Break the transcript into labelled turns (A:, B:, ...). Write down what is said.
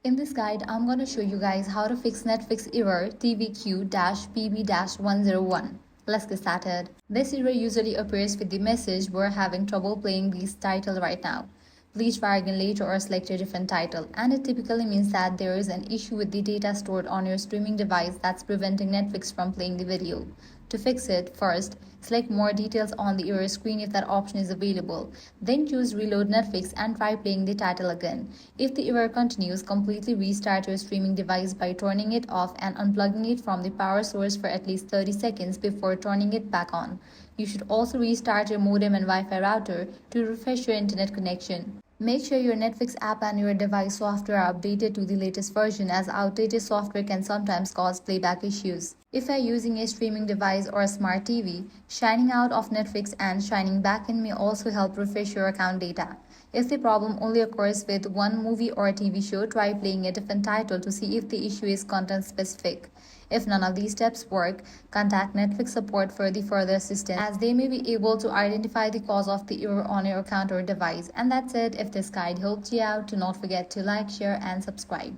A: In this guide, I'm going to show you guys how to fix Netflix Error TVQ-PB-101. Let's get started. This error usually appears with the message "We're having trouble playing this title right now. Please try again later or select a different title." And it typically means that there is an issue with the data stored on your streaming device that's preventing Netflix from playing the video. To fix it, first, select More Details on the error screen if that option is available. Then choose Reload Netflix and try playing the title again. If the error continues, completely restart your streaming device by turning it off and unplugging it from the power source for at least 30 seconds before turning it back on. You should also restart your modem and Wi-Fi router to refresh your internet connection. Make sure your Netflix app and your device software are updated to the latest version, as outdated software can sometimes cause playback issues. If you are using a streaming device or a smart TV, signing out of Netflix and signing back in may also help refresh your account data. If the problem only occurs with one movie or TV show, try playing a different title to see if the issue is content specific. If none of these steps work, contact Netflix support for the further assistance, as they may be able to identify the cause of the error on your account or device. And that's it. If this guide helped you out, do not forget to like, share, and subscribe.